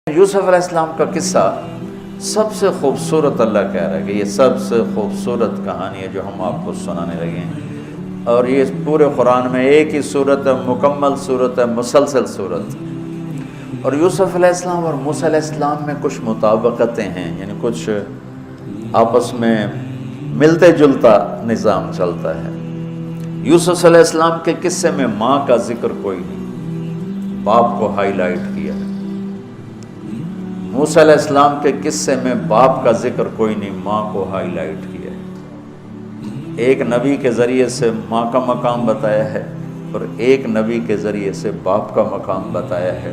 یوسف علیہ السلام کا قصہ سب سے خوبصورت اللہ کہہ رہا ہے کہ یہ سب سے خوبصورت کہانی ہے جو ہم آپ کو سنانے لگے ہیں، اور یہ پورے قرآن میں ایک ہی صورت ہے، مکمل صورت ہے، مسلسل صورت۔ اور یوسف علیہ السلام اور موسیٰ علیہ السلام میں کچھ مطابقتیں ہیں، یعنی کچھ آپس میں ملتے جلتا نظام چلتا ہے۔ یوسف علیہ السلام کے قصے میں ماں کا ذکر کوئی نہیں، باپ کو ہائی لائٹ کیا ہے۔ موسیٰ علیہ السلام کے قصے میں باپ کا ذکر کوئی نہیں، ماں کو ہائی لائٹ کیا ہے۔ ایک نبی کے ذریعے سے ماں کا مقام بتایا ہے اور ایک نبی کے ذریعے سے باپ کا مقام بتایا ہے،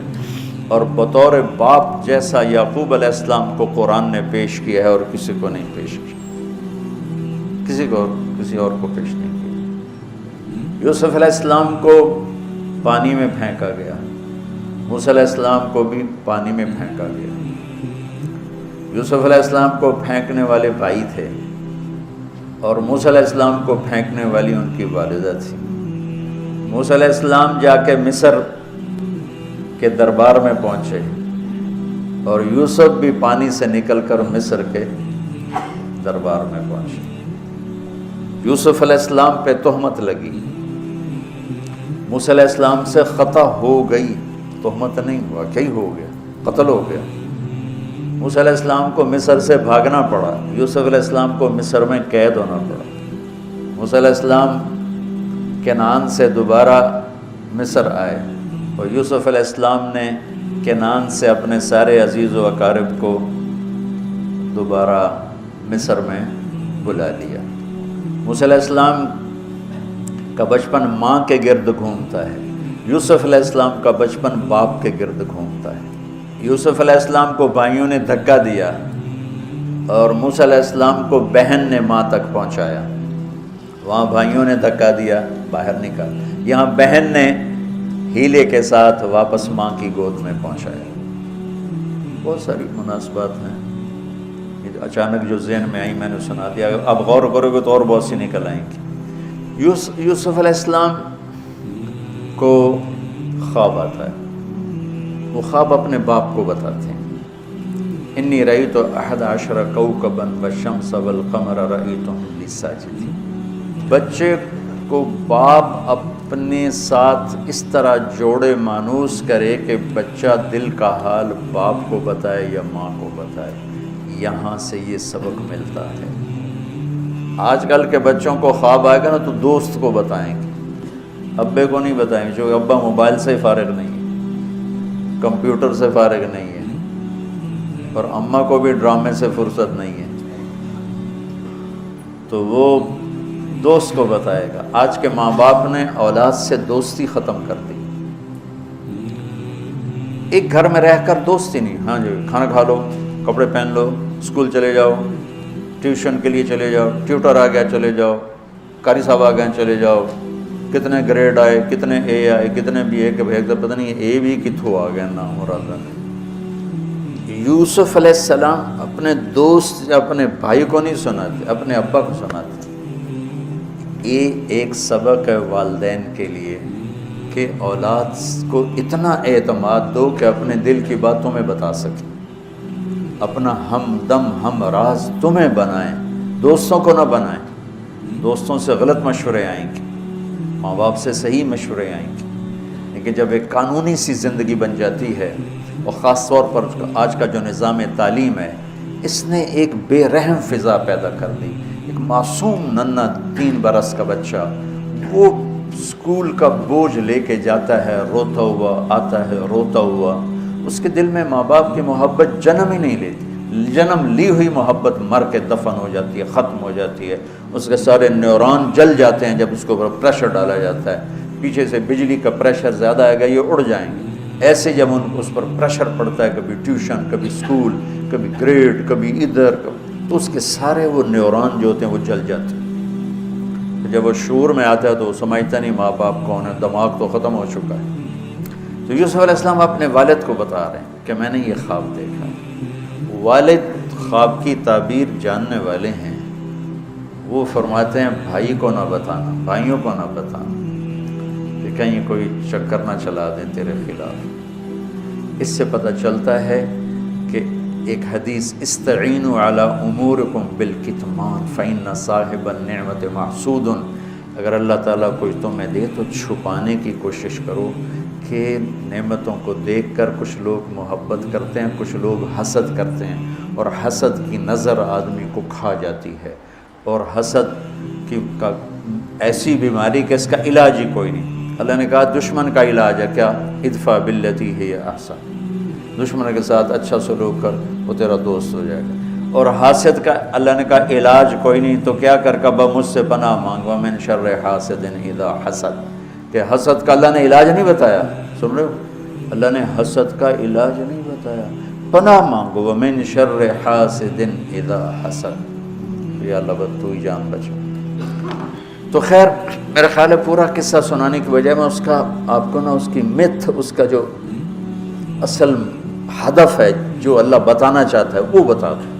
اور بطور باپ جیسا یعقوب علیہ السلام کو قرآن نے پیش کیا ہے اور کسی کو نہیں پیش کیا، کسی اور کو پیش نہیں کیا۔ یوسف علیہ السلام کو پانی میں پھینکا گیا، موسیٰ علیہ السلام کو بھی پانی میں پھینکا گیا۔ یوسف علیہ السلام کو پھینکنے والے بھائی تھے اور موسیٰ علیہ السلام کو پھینکنے والی ان کی والدہ تھی۔ موسیٰ علیہ السلام جا کے مصر کے دربار میں پہنچے اور یوسف بھی پانی سے نکل کر مصر کے دربار میں پہنچے۔ یوسف علیہ السلام پہ تہمت لگی، موسیٰ علیہ السلام سے خطا ہو گئی، تہمت نہیں ہوا، کیا ہو گیا، قتل ہو گیا۔ موسیٰ علیہ السلام کو مصر سے بھاگنا پڑا، یوسف علیہ السلام کو مصر میں قید ہونا پڑا۔ موسیٰ علیہ السلام کنعان سے دوبارہ مصر آئے اور یوسف علیہ السلام نے کنعان سے اپنے سارے عزیز و اقارب کو دوبارہ مصر میں بلا لیا۔ موسیٰ علیہ السلام کا بچپن ماں کے گرد گھومتا ہے، یوسف علیہ السلام کا بچپن باپ کے گرد گھومتا ہے۔ یوسف علیہ السلام کو بھائیوں نے دھکا دیا اور موسیٰ علیہ السلام کو بہن نے ماں تک پہنچایا۔ وہاں بھائیوں نے دھکا دیا، باہر نکالا، یہاں بہن نے ہیلے کے ساتھ واپس ماں کی گود میں پہنچایا۔ بہت ساری مناسبات ہیں، اچانک جو ذہن میں آئی میں نے سنا دیا، اب غور کرو گے تو اور بہت سی نکل آئیں گی۔ یوسف علیہ السلام کو خواب آتا ہے، وہ خواب اپنے باپ کو بتاتے ہیں، انی رأیت 11 کوکبا والشمس والقمر رأیتهم لی ساجدین۔ بچے کو باپ اپنے ساتھ اس طرح جوڑے مانوس کرے کہ بچہ دل کا حال باپ کو بتائے یا ماں کو بتائے، یہاں سے یہ سبق ملتا ہے۔ آج کل کے بچوں کو خواب آئے گا نا تو دوست کو بتائیں گے، ابے کو نہیں بتائیں گے، کیونکہ ابا موبائل سے فارغ نہیں ہے، کمپیوٹر سے فارغ نہیں ہے، اور اماں کو بھی ڈرامے سے فرصت نہیں ہے، تو وہ دوست کو بتائے گا۔ آج کے ماں باپ نے اولاد سے دوستی ختم کر دی، ایک گھر میں رہ کر دوستی نہیں، ہاں جی کھانا کھا لو، کپڑے پہن لو، اسکول چلے جاؤ، ٹیوشن کے لیے چلے جاؤ، ٹیوٹر آ گیا چلے جاؤ، قاری صاحب آ گئے چلے جاؤ، کتنے گریڈ آئے، کتنے اے آئے، کتنے بی اے کے بھائی پتہ نہیں اے بھی کتوں آ گیا نام مراد۔ یوسف علیہ السلام اپنے دوست اپنے بھائی کو نہیں سناتے، اپنے ابا کو سناتے۔ یہ ایک سبق ہے والدین کے لیے کہ اولاد کو اتنا اعتماد دو کہ اپنے دل کی باتوں میں بتا سکیں، اپنا ہمدم ہم راز تمہیں بنائیں، دوستوں کو نہ بنائیں۔ دوستوں سے غلط مشورے آئیں گے، ماں باپ سے صحیح مشورے آئیں گے، لیکن جب ایک قانونی سی زندگی بن جاتی ہے، اور خاص طور پر آج کا جو نظام تعلیم ہے، اس نے ایک بے رحم فضا پیدا کر دی۔ ایک معصوم ننھا 3 برس کا بچہ وہ اسکول کا بوجھ لے کے جاتا ہے، روتا ہوا آتا ہے، روتا ہوا، اس کے دل میں ماں باپ کی محبت جنم ہی نہیں لیتی، جنم لی ہوئی محبت مر کے دفن ہو جاتی ہے، ختم ہو جاتی ہے، اس کے سارے نیورون جل جاتے ہیں جب اس کو پریشر ڈالا جاتا ہے، پیچھے سے بجلی کا پریشر زیادہ آئے گا یہ اڑ جائیں گے۔ ایسے جب اس پر پریشر پڑتا ہے، کبھی ٹیوشن، کبھی اسکول، کبھی گریڈ، کبھی ادھر، تو اس کے سارے وہ نیورون جو ہوتے ہیں وہ جل جاتے ہیں۔ جب وہ شعور میں آتا ہے تو وہ سمجھتا نہیں ماں باپ کون ہے، دماغ تو ختم ہو چکا ہے۔ تو یوسف علیہ السلام اپنے والد کو بتا رہے ہیں کہ میں نے یہ خواب دیکھا۔ والد خواب کی تعبیر جاننے والے ہیں، وہ فرماتے ہیں بھائی کو نہ بتانا، بھائیوں کو نہ بتانا، کہ کہیں کوئی چکر نہ چلا دیں تیرے خلاف۔ اس سے پتہ چلتا ہے کہ ایک حدیث استعینوا علی امورکم بالکتمان فإن صاحب النعمت محسود، اگر اللہ تعالیٰ کوئی تمہیں دے تو چھپانے کی کوشش کرو، کہ نعمتوں کو دیکھ کر کچھ لوگ محبت کرتے ہیں، کچھ لوگ حسد کرتے ہیں، اور حسد کی نظر آدمی کو کھا جاتی ہے، اور حسد کا ایسی بیماری کہ اس کا علاج ہی کوئی نہیں۔ اللہ نے کہا دشمن کا علاج ہے کیا؟ ادفع باللتی ہی احسن، دشمن کے ساتھ اچھا سلوک کر، وہ تیرا دوست ہو جائے گا۔ اور حاسد کا اللہ نے کہا علاج کوئی نہیں، تو کیا کر کبا مجھ سے پناہ مانگ، ومن شر حاسد اذا حسد، کہ حسد کا اللہ نے علاج نہیں بتایا، سن رہے ہو؟ اللہ نے حسد کا علاج نہیں بتایا، پناہ مانگو ومن شر حاسد اذا حسد، یا اللہ بس تو ہی جان بچو۔ تو خیر میرا خیال ہے پورا قصہ سنانے کی بجائے میں اس کا آپ کو اس کی متھ، اس کا جو اصل ہدف ہے جو اللہ بتانا چاہتا ہے وہ بتا دوں۔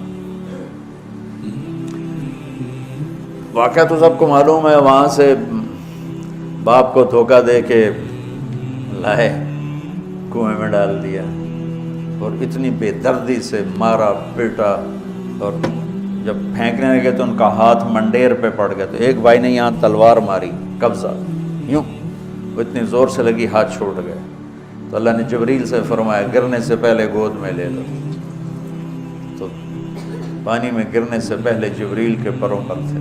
واقعہ تو سب کو معلوم ہے، وہاں سے باپ کو دھوکہ دے کے لائے کنویں میں ڈال دیا، اور اتنی بے دردی سے مارا پیٹا، اور جب پھینکنے لگے تو ان کا ہاتھ منڈیر پہ پڑ گیا، تو ایک بھائی نے یہاں تلوار ماری قبضہ، یوں وہ اتنی زور سے لگی ہاتھ چھوٹ گئے، تو اللہ نے جبریل سے فرمایا گرنے سے پہلے گود میں لے لو، تو پانی میں گرنے سے پہلے جبریل کے پروں پر تھے،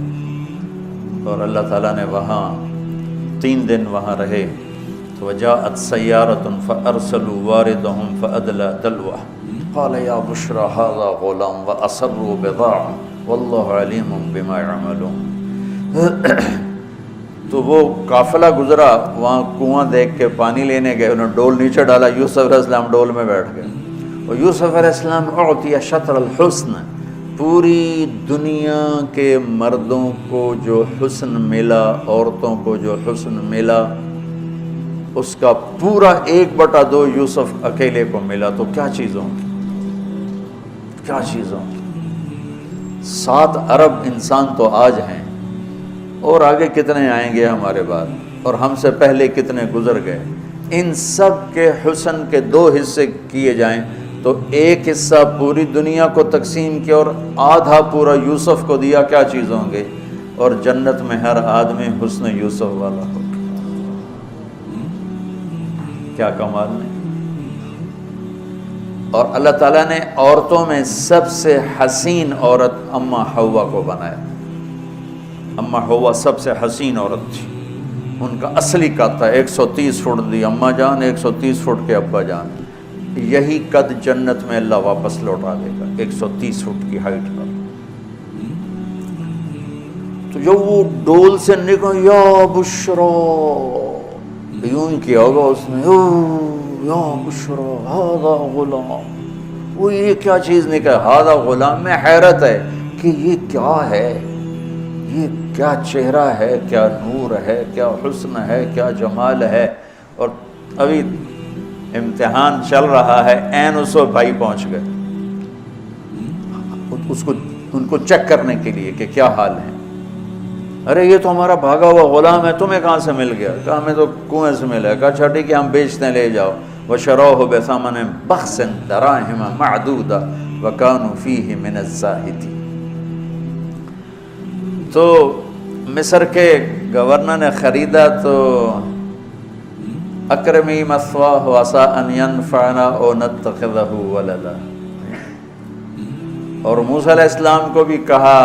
اور اللہ تعالیٰ نے وہاں 3 دن وہاں رہے۔ تو وجاءت سیارۃ فارسلوا واردهم فادلى دلوه قال یا بشرى هذا غلام واسروا بضاعة واللہ علیم بما يعملون۔ تو وہ قافلہ گزرا، وہاں کنواں دیکھ کے پانی لینے گئے، انہوں نے ڈول نیچے ڈالا، یوسف علیہ السلام ڈول میں بیٹھ گئے، اور یوسف علیہ السلام اعطی شطر الحسن، پوری دنیا کے مردوں کو جو حسن ملا، عورتوں کو جو حسن ملا، اس کا پورا 1/2 یوسف اکیلے کو ملا، تو کیا چیزوں کی، کیا چیزوں کی۔ 7 ارب انسان تو آج ہیں، اور آگے کتنے آئیں گے ہمارے بعد، اور ہم سے پہلے کتنے گزر گئے۔ ان سب کے حسن کے 2 حصے کیے جائیں تو 1 حصہ پوری دنیا کو تقسیم کیا اور آدھا پورا یوسف کو دیا، کیا چیز ہوں گے؟ اور جنت میں ہر آدمی حسن یوسف والا ہو، کیا کمال نہیں۔ اور اللہ تعالیٰ نے عورتوں میں سب سے حسین عورت اماں حوا کو بنایا، اماں حوا سب سے حسین عورت تھی، ان کا اصلی قد تھا 130 فٹ دی اماں جان، 130 فٹ کے ابا جان، یہی قد جنت میں اللہ واپس لوٹا دے گا، 130 فٹ کی ہائٹ پر۔ تو جو وہ ڈول سے نکل یا بشرا، یوں ہی کیا ہوگا اس نے، یا بشرا ہذا غلام، وہ یہ کیا چیز نکل، ہذا غلام، میں حیرت ہے کہ یہ کیا ہے، یہ کیا چہرہ ہے، کیا نور ہے، کیا حسن ہے، کیا جمال ہے۔ اور ابھی امتحان چل رہا ہے، عین اس وقت بھائی پہنچ گئے ان کو چیک کرنے کے لیے کہ کیا حال ہے۔ ارے یہ تو ہمارا بھاگا ہوا غلام ہے، تمہیں کہاں سے مل گیا؟ کہا ہمیں تو کنویں سے ملا۔ کہا اچھا ٹھیک ہے ہم بیچتے ہیں، لے جاؤ۔ وَشَرَوْهُ بِثَمَنٍ بَخْسٍ دَرَاهِمَ مَعْدُودَةٍ وَكَانُوا فِيهِ مِنَ الزَّاهِدِينَ۔ تو مصر کے گورنر نے خریدا تو اکرمی مثواہ عسیٰ ان ینفعنا او نتخذہ ولدا، اور موسیٰ علیہ السلام کو بھی کہا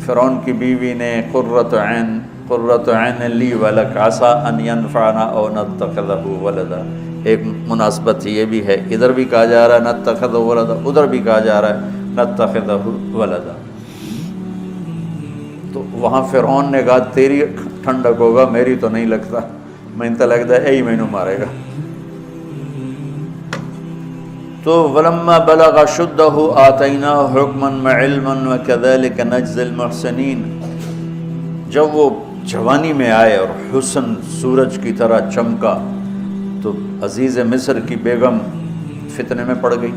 فرعون کی بیوی نے قرۃ عین لی ولک عسیٰ ان ینفعنا او نتخذہ ولدا۔ ایک مناسبت یہ بھی ہے، ادھر بھی کہا جا رہا ہے نتخذہ ولدا، ادھر بھی کہا جا رہا ہے نتخذہ ولدا۔ تو وہاں فرعون نے کہا تیری ٹھنڈک ہوگا، میری تو نہیں لگتا، میں تو لگتا ہے یہی مینوں مارے گا۔ تو ولما بلغ شدہ آتیناہ حکما وعلما وکذلک نجزی المحسنین، جب وہ جوانی میں آئے اور حسن سورج کی طرح چمکا تو عزیز مصر کی بیگم فتنے میں پڑ گئی۔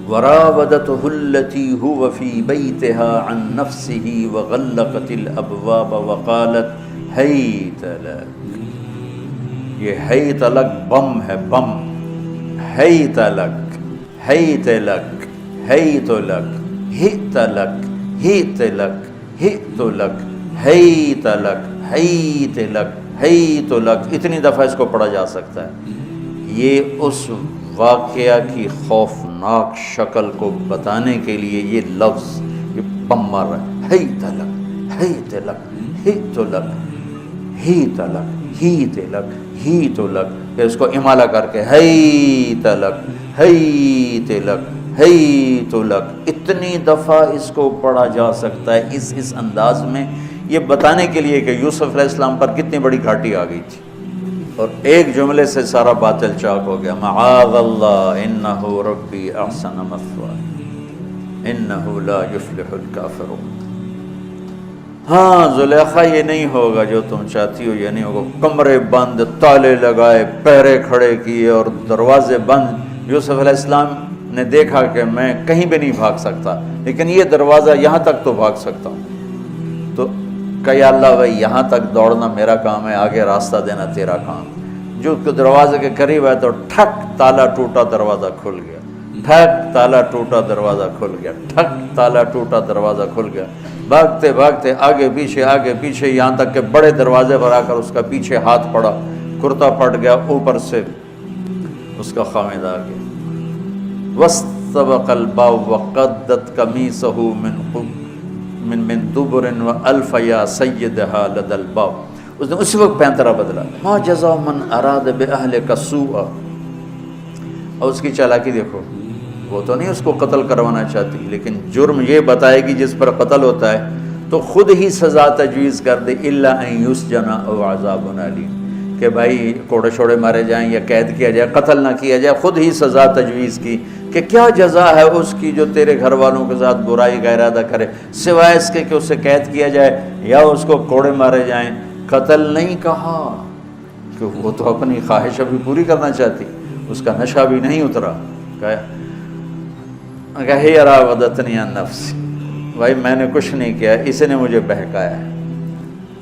وراودته التي هو في بيتها عن نفسه وغلقت الابواب وقالت هيت لك، یہ ہیت لک بم ہے، بم، ہیت لک، حیت لک حیت لک ہت لک ہت لک ہت لک حیت لک حیت لک حیت لک، اتنی دفعہ اس کو پڑھا جا سکتا ہے۔ یہ اس واقعہ کی خوفناک شکل کو بتانے کے لیے یہ لفظ یہ بم مار رہا ہے، حیت لک حیت لک ہت لک ہت لک ہت لک ہت لک، پھر اس کو امالہ کر کے حیت لک حیت لک حیت لک، اتنی دفعہ اس کو پڑھا جا سکتا ہے اس انداز میں، یہ بتانے کے لیے کہ یوسف علیہ السلام پر کتنی بڑی گھاٹی آ گئی تھی، اور ایک جملے سے سارا باطل چاک ہو گیا، معاذ اللہ انہ ربی احسن مثوایا انہ لا یفلح الکافرون۔ ہاں زلیخا یہ نہیں ہوگا جو تم چاہتی ہو، یہ نہیں ہوگا، کمرے بند، تالے لگائے، پہرے کھڑے کیے اور دروازے بند۔ یوسف علیہ السلام نے دیکھا کہ میں کہیں بھی نہیں بھاگ سکتا، لیکن یہ دروازہ یہاں تک تو بھاگ سکتا ہوں، تو کہ یا اللہ بھائی یہاں تک دوڑنا میرا کام ہے، آگے راستہ دینا تیرا کام۔ جو دروازے کے قریب ہے تو ٹھک تالا ٹوٹا دروازہ کھل گیا، ٹھک تالا ٹوٹا دروازہ کھل گیا، ٹھک تالا ٹوٹا دروازہ کھل گیا، بھاگتے بھاگتے آگے پیچھے یہاں تک کہ بڑے دروازے پر آ کر اس کا پیچھے ہاتھ پڑا، کرتا پھٹ گیا، اوپر سے اس کا خامد آ گیا۔ واستبق الباب وقدت قمیصه من دبر والف یا سیدها لدى الباب، اس نے اسی وقت پینترا بدلا، ما جزاء من اراد باهلك سوءا، اور اس کی چالاکی دیکھو، وہ تو نہیں اس کو قتل کروانا چاہتی، لیکن جرم یہ بتائے گی جس پر قتل ہوتا ہے تو خود ہی سزا تجویز کر دے، الا ان یسجن او عذاب علیم، کہ بھائی کوڑے شوڑے مارے جائیں یا قید کیا جائے، قتل نہ کیا جائے، خود ہی سزا تجویز کی کہ کیا جزا ہے اس کی جو تیرے گھر والوں کے ساتھ برائی کا ارادہ کرے، سوائے اس کے کہ اسے قید کیا جائے یا اس کو کوڑے مارے جائیں، قتل نہیں کہا، کہ وہ تو اپنی خواہش ابھی پوری کرنا چاہتی، اس کا نشہ بھی نہیں اترا، کہا ہی راودتنی عن نفسی، بھائی میں نے کچھ نہیں کیا، اس نے مجھے بہکایا ہے۔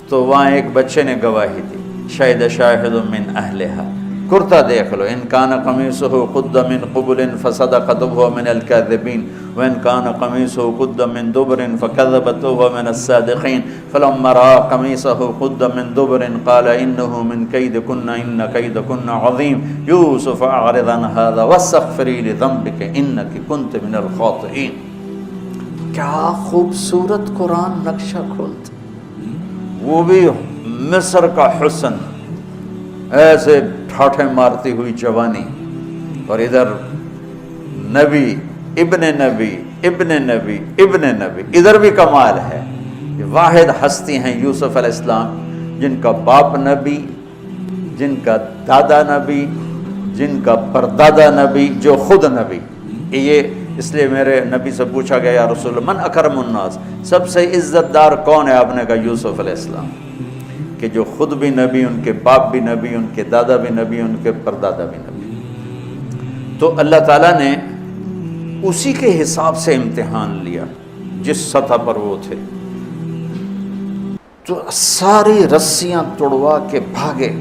تو وہاں ایک بچے نے گواہی دی، شاہد شاہد من اہلہا، کرتا دیکھ لو، ان کان قمیصہ قد من قبل فصدقت وهو من الكاذبین وان کان قمیصہ قد من دبر فکذبت وهو من الصادقین فلما رأى قمیصہ قد من دبر قال انه من کیدکن ان کیدکن عظیم یوسف اعرض عن هذا واستغفری لذنبک انک کنت من الخاطئین۔ کیا خوبصورت قرآن نقشہ کھولتا، وہ بھی مصر کا حسن، ایسے ٹھاٹھے مارتی ہوئی جوانی، اور ادھر نبی ابن نبی ابن نبی ابن نبی، ادھر بھی کمال ہے۔ یہ واحد ہستی ہیں یوسف علیہ السلام، جن کا باپ نبی، جن کا دادا نبی، جن کا پردادا نبی، جو خود نبی۔ یہ اس لیے میرے نبی سے پوچھا گیا یا رسول اللہ من اکرم الناس، سب سے عزت دار کون ہے؟ آپ نے کہا یوسف علیہ السلام، کہ جو خود بھی نبی، ان کے باپ بھی نبی، ان کے دادا بھی نبی، ان کے پردادا بھی نبی۔ تو اللہ تعالیٰ نے اسی کے حساب سے امتحان لیا جس سطح پر وہ تھے، تو ساری رسیاں توڑوا کے بھاگے،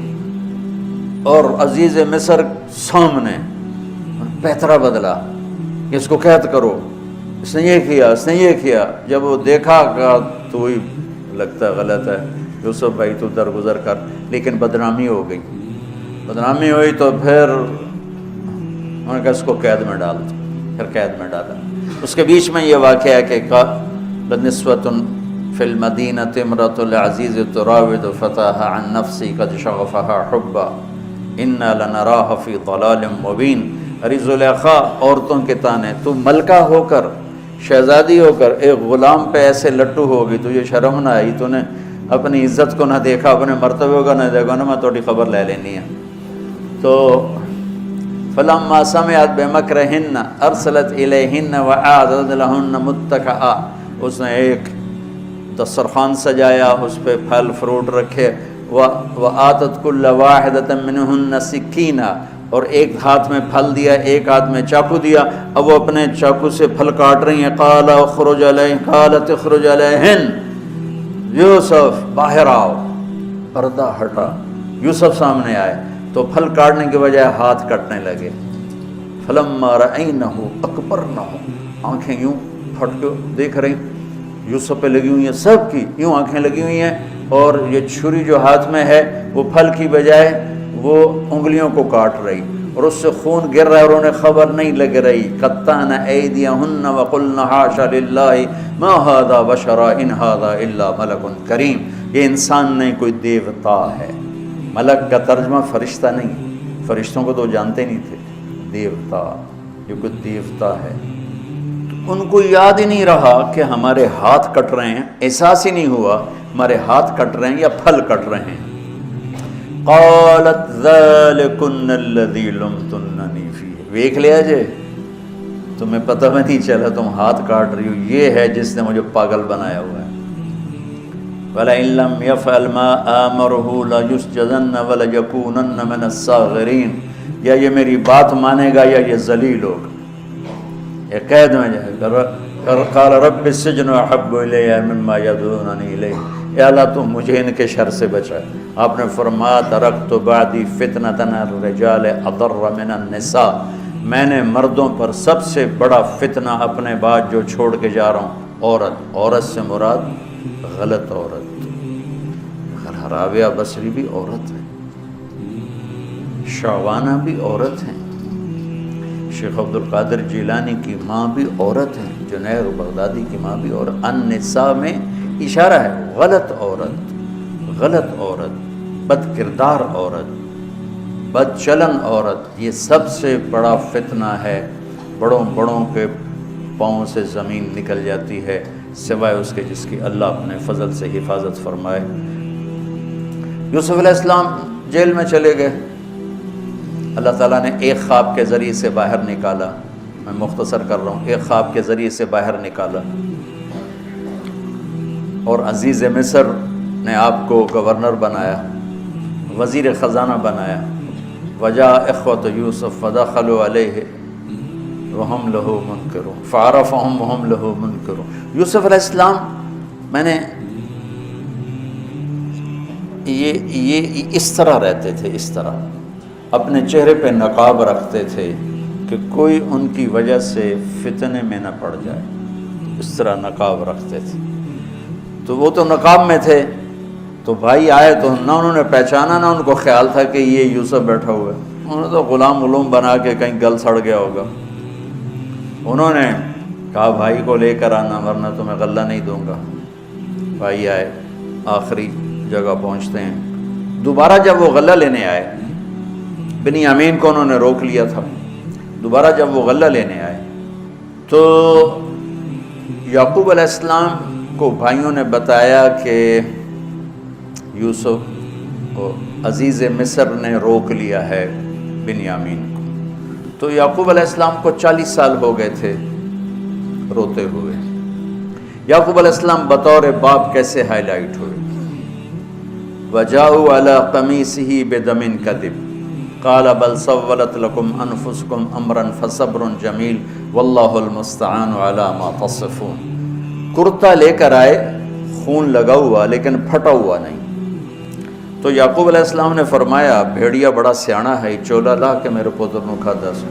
اور عزیز مصر سامنے پیترا بدلا کہ اس کو قید کرو، اس نے یہ کیا، اس نے یہ کیا۔ جب وہ دیکھا کہ تو ہی لگتا غلط ہے یوسف بھائی، تو درگزر کر، لیکن بدنامی ہو گئی، بدنامی ہوئی تو پھر انہوں نے کہا اس کو قید میں ڈال دو، پھر قید میں ڈالا۔ اس کے بیچ میں یہ واقعہ ہے کہ نسوۃ فی المدینۃ امرأۃ العزیز تراود فتاها عن نفسی قد شغفها حبا انا لنراها فی ضلال مبین۔ ارے زلیخا، عورتوں کے تانے، تو ملکہ ہو کر، شہزادی ہو کر ایک غلام پہ ایسے لٹو ہوگی، تجھے شرم نہ آئی؟ تو نے اپنی عزت کو نہ دیکھا، اپنے مرتبے کو نہ دیکھا، نا میں تھوڑی خبر لے لینی ہے۔ تو فلما سمعت بمکرہن ارسلت الیہن واعدت لہن متکئا، اس نے ایک دسترخوان سجایا، اس پہ پھل فروٹ رکھے، وآتت کل واحدۃ منہن سکینہ، اور ایک ہاتھ میں پھل دیا، ایک ہاتھ میں چاقو دیا، اب وہ اپنے چاقو سے پھل کاٹ رہی ہیں۔ قال اخرج علیہن، قالت اخرج علیہن، یوسف باہر آؤ، پردہ ہٹا، یوسف سامنے آئے، تو پھل کاٹنے کے بجائے ہاتھ کٹنے لگے، فلما رأینہ اکبرنہ، آنکھیں یوں پھٹ کے دیکھ رہی یوسف پہ لگی ہوئی ہیں، سب کی یوں آنکھیں لگی ہوئی ہیں، اور یہ چھری جو ہاتھ میں ہے وہ پھل کی بجائے وہ انگلیوں کو کاٹ رہی، اور اس سے خون گر رہا ہے اور انہیں خبر نہیں لگ رہی۔ قطعن ایدیہن وقلن حاش للہ ما ھذا بشرا ان ھذا الا ملک کریم، یہ انسان نہیں کوئی دیوتا ہے۔ ملک کا ترجمہ فرشتہ نہیں، فرشتوں کو تو جانتے نہیں تھے، دیوتا، یہ کوئی دیوتا ہے۔ ان کو یاد ہی نہیں رہا کہ ہمارے ہاتھ کٹ رہے ہیں، احساس ہی نہیں ہوا ہمارے ہاتھ کٹ رہے ہیں یا پھل کٹ رہے ہیں۔ قالت ذالکن الذی لمتننی فیہ، دیکھ لیا جے تمہیں پتہ بھی نہیں چلا تم ہاتھ کاٹ رہی ہو، یہ ہے جس نے مجھے پاگل بنایا ہوا ہے۔ وَلَئِن لَّمْ يَفْعَلْ مَا آمَرُهُ لَيُسْجَنَّ وَلَيَكُونَنَّ مِنَ الصَّاغِرِينَ، یا یہ میری بات مانے گا یا یہ ذلیل ہوگا، یہ قید میں جائے گا۔ قال رب السجن احب الی مما یدعوننی الیہ، اے اللہ تم مجھے ان کے شر سے بچا۔ آپ نے فرمایا ترکت بعدی فتنۃ الرجال اضر من النساء، میں نے مردوں پر سب سے بڑا فتنہ اپنے بعد جو چھوڑ کے جا رہا ہوں عورت، عورت سے مراد غلط عورت۔ راویہ بصری بھی عورت ہے، شعوانہ بھی عورت ہیں، شیخ عبد القادر جیلانی کی ماں بھی عورت ہیں، جنید بغدادی کی ماں بھی عورت۔ النساء میں اشارہ ہے غلط عورت، غلط عورت، بد کردار عورت، بد چلن عورت، یہ سب سے بڑا فتنہ ہے۔ بڑوں بڑوں کے پاؤں سے زمین نکل جاتی ہے سوائے اس کے جس کی اللہ اپنے فضل سے حفاظت فرمائے۔ یوسف علیہ السلام جیل میں چلے گئے، اللہ تعالیٰ نے ایک خواب کے ذریعے سے باہر نکالا، میں مختصر کر رہا ہوں، ایک خواب کے ذریعے سے باہر نکالا، اور عزیز مصر نے آپ کو گورنر بنایا، وزیر خزانہ بنایا۔ وجاء اخوۃ یوسف فدخلوا علیہ وہم لہ منکرون فعرفہم وہم لہ منکرون۔ یوسف علیہ السلام میں نے یہ اس طرح رہتے تھے، اس طرح اپنے چہرے پہ نقاب رکھتے تھے کہ کوئی ان کی وجہ سے فتنے میں نہ پڑ جائے، اس طرح نقاب رکھتے تھے۔ تو وہ تو نقاب میں تھے، تو بھائی آئے تو نہ انہوں نے پہچانا، نہ ان کو خیال تھا کہ یہ یوسف بیٹھا ہوا ہے، انہوں نے تو غلام علوم بنا کے کہیں گل سڑ گیا ہوگا۔ انہوں نے کہا بھائی کو لے کر آنا ورنہ تمہیں غلہ نہیں دوں گا۔ بھائی آئے، آخری جگہ پہنچتے ہیں۔ دوبارہ جب وہ غلہ لینے آئے، بنیامین کو انہوں نے روک لیا تھا، دوبارہ جب وہ غلہ لینے آئے تو یعقوب علیہ السلام کو بھائیوں نے بتایا کہ یوسف عزیز مصر نے روک لیا ہے بنیامین کو۔ تو یعقوب علیہ السلام کو 40 سال ہو گئے تھے روتے ہوئے۔ یعقوب علیہ السلام بطور باپ کیسے ہائی لائٹ ہوئے؟ وَجَاءُوا عَلَىٰ قَمِيصِهِ بِدَمٍ كَذِبٍ قَالَ بَلْ سَوَّلَتْ لَكُمْ أَنفُسُكُمْ أَمْرًا فَصَبْرٌ جَمِيلٌ وَاللَّهُ الْمُسْتَعَانُ عَلَىٰ مَا تَصِفُونَ۔ کرتا لے کر آئے، خون لگا ہوا لیکن پھٹا ہوا نہیں۔ تو یعقوب علیہ السلام نے فرمایا بھیڑیا بڑا سیانا ہے، چولا لا کے میرے پوتر نو کھا دس،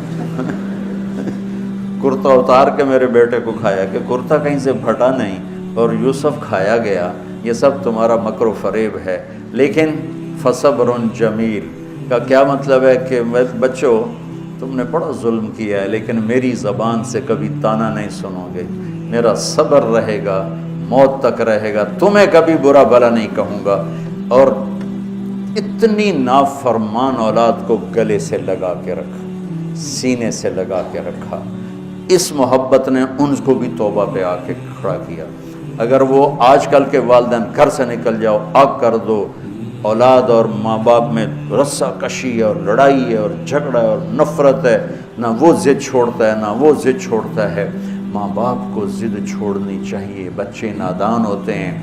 کرتا اتار کے میرے بیٹے کو کھایا، کہ کرتا کہیں سے پھٹا نہیں اور یوسف کھایا گیا، یہ سب تمہارا مکر و فریب ہے۔ لیکن فصبر جمیل کا کیا مطلب ہے کہ بچوں تم نے بڑا ظلم کیا ہے لیکن میری زبان سے کبھی طعنہ نہیں سنو گے، میرا صبر رہے گا، موت تک رہے گا، تمہیں کبھی برا بھلا نہیں کہوں گا۔ اور اتنی نافرمان اولاد کو گلے سے لگا کے رکھا، سینے سے لگا کے رکھا۔ اس محبت نے ان کو بھی توبہ پہ آ کے کھڑا کیا۔ اگر وہ آج کل کے والدین گھر سے نکل جاؤ، آگ کر دو، اولاد اور ماں باپ میں رسہ کشی ہے اور لڑائی ہے اور جھگڑا ہے اور نفرت ہے، نہ وہ ضد چھوڑتا ہے نہ وہ ضد چھوڑتا ہے۔ ماں باپ کو ضد چھوڑنی چاہیے، بچے نادان ہوتے ہیں،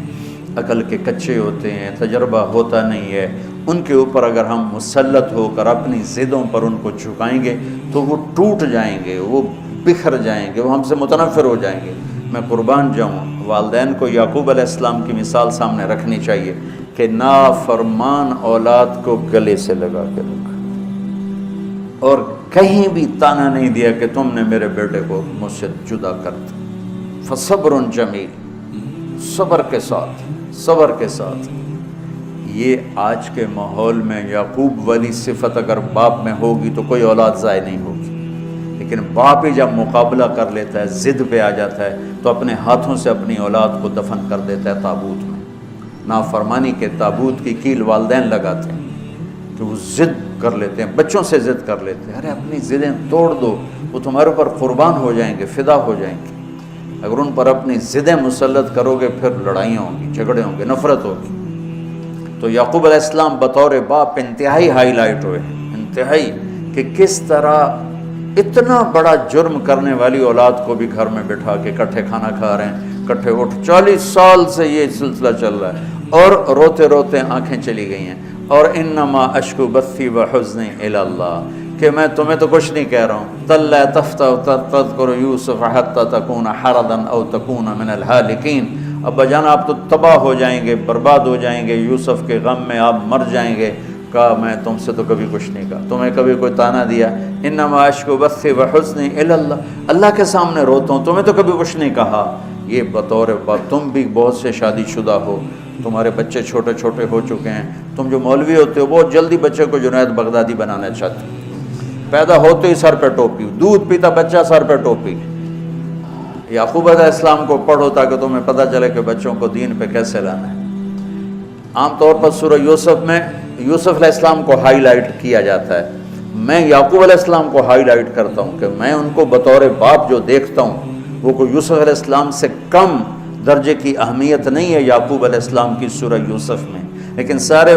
عقل کے کچے ہوتے ہیں، تجربہ ہوتا نہیں ہے، ان کے اوپر اگر ہم مسلط ہو کر اپنی ضدوں پر ان کو جھکائیں گے تو وہ ٹوٹ جائیں گے، وہ بکھر جائیں گے، وہ ہم سے متنفر ہو جائیں گے۔ میں قربان جاؤں، والدین کو یعقوب علیہ السلام کی مثال سامنے رکھنی چاہیے کہ نافرمان اولاد کو گلے سے لگا کے رکھا۔ اور کہیں بھی تانا نہیں دیا کہ تم نے میرے بیٹے کو مجھ سے جدا کر دیا۔ فصبر جمیل، صبر کے ساتھ۔ یہ آج کے ماحول میں یعقوب والی صفت اگر باپ میں ہوگی تو کوئی اولاد ضائع نہیں ہوگی، لیکن باپ ہی جب مقابلہ کر لیتا ہے، ضد پہ آ جاتا ہے، تو اپنے ہاتھوں سے اپنی اولاد کو دفن کر دیتا ہے تابوت میں۔ نافرمانی کے تابوت کی کیل والدین لگاتے ہیں کہ وہ ضد کر لیتے ہیں، بچوں سے ضد کر لیتے ہیں، ارے اپنی ضدیں توڑ دو، وہ تمہارے اوپر قربان ہو جائیں گے، فدا ہو جائیں گے۔ اگر ان پر اپنی ضدیں مسلط کرو گے پھر لڑائیاں ہوں گی، جھگڑے ہوں گے، نفرت ہوگی۔ تو یعقوب علیہ السلام بطور باپ انتہائی ہائی لائٹ ہوئے ہیں، انتہائی، کہ کس طرح اتنا بڑا جرم کرنے والی اولاد کو بھی گھر میں بٹھا کے اکٹھے کھانا کھا رہے ہیں، اکٹھے اٹھ، 40 سال سے یہ سلسلہ چل رہا ہے، اور روتے روتے آنکھیں چلی گئی ہیں۔ اور انما اشکو بثی وحزنی الی اللہ، کہ میں تمہیں تو کچھ نہیں کہہ رہا ہوں، تلا تفتح تذکر یوسف حتی تکون حردا او تکون من الہالکین، ابا جان آپ تو تباہ ہو جائیں گے، برباد ہو جائیں گے، یوسف کے غم میں آپ مر جائیں گے۔ کہا میں تم سے تو کبھی کچھ نہیں کہا، تمہیں کبھی کوئی تانا دیا؟ انما اشکو بثی وحزنی الی اللہ، اللہ کے سامنے روتا ہوں، تمہیں تو کبھی کچھ نہیں کہا۔ یہ بطور باپ، تم بھی بہت سے شادی شدہ ہو، تمہارے بچے چھوٹے چھوٹے ہو چکے ہیں، تم جو مولوی ہوتے ہو بہت جلدی بچے کو جنید بغدادی بنانا چاہتے ہو، پیدا ہوتے ہی سر پہ ٹوپی، دودھ پیتا بچہ سر پہ ٹوپی۔ یعقوب علیہ السلام کو پڑھو تاکہ تمہیں پتہ چلے کہ بچوں کو دین پہ کیسے لانا ہے۔ عام طور پر سورہ یوسف میں یوسف علیہ السلام کو ہائی لائٹ کیا جاتا ہے، میں یعقوب علیہ السلام کو ہائی لائٹ کرتا ہوں کہ میں ان کو بطور باپ جو دیکھتا ہوں وہ کوئی یوسف علیہ السلام سے کم درجے کی اہمیت نہیں ہے یعقوب علیہ السلام کی سورہ یوسف میں، لیکن سارے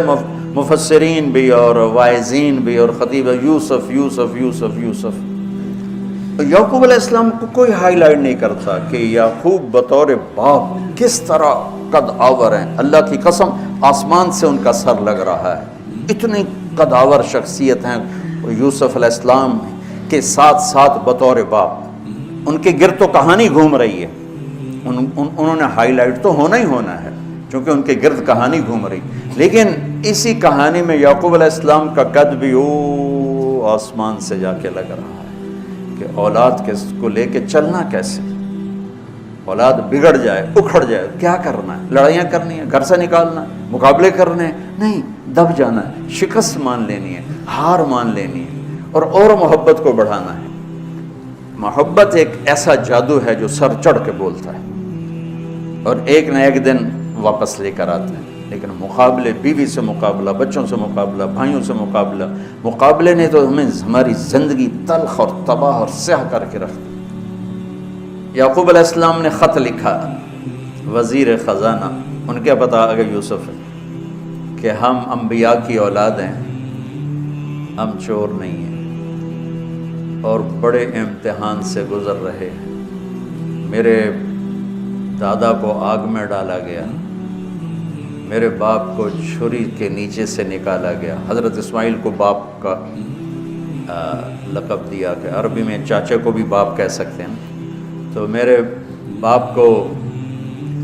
مفسرین بھی اور واعظین بھی اور خطیب یوسف یوسف یوسف یوسف، یعقوب علیہ السلام کو کوئی ہائی لائٹ نہیں کرتا کہ یعقوب بطور باپ کس طرح قد آور ہیں۔ اللہ کی قسم آسمان سے ان کا سر لگ رہا ہے، اتنی قد آور شخصیت ہیں یوسف علیہ السلام کے ساتھ ساتھ بطور باپ۔ ان کے گرد تو کہانی گھوم رہی ہے، انہوں نے ہائی لائٹ تو ہونا ہی ہونا ہے چونکہ ان کے گرد کہانی گھوم رہی، لیکن اسی کہانی میں یعقوب علیہ السلام کا قد بھی آسمان سے جا کے لگ رہا ہے کہ اولاد کو لے کے چلنا کیسے، اولاد بگڑ جائے، اکھڑ جائے، کیا کرنا ہے؟ لڑائیاں کرنی ہے، گھر سے نکالنا ہے، مقابلے کرنے ہیں؟ نہیں، دب جانا ہے، شکست مان لینی ہے، ہار مان لینی ہے، اور محبت کو بڑھانا ہے۔ محبت ایک ایسا جادو ہے جو سر چڑھ کے بولتا ہے اور ایک نہ ایک دن واپس لے کر آتا ہے، لیکن مقابلے، بیوی سے مقابلہ، بچوں سے مقابلہ، بھائیوں سے مقابلہ، مقابلے نے تو ہمیں ہماری زندگی تلخ اور تباہ اور سیاہ کر کے رکھ دی۔ یعقوب علیہ السلام نے خط لکھا وزیر خزانہ، ان کے پتہ آگے یوسف ہے کہ ہم انبیاء کی اولاد ہیں، ہم چور نہیں ہیں اور بڑے امتحان سے گزر رہے ہیں۔ میرے دادا کو آگ میں ڈالا گیا، میرے باپ کو چھری کے نیچے سے نکالا گیا۔ حضرت اسماعیل کو باپ کا لقب دیا کہ عربی میں چاچے کو بھی باپ کہہ سکتے ہیں، تو میرے باپ کو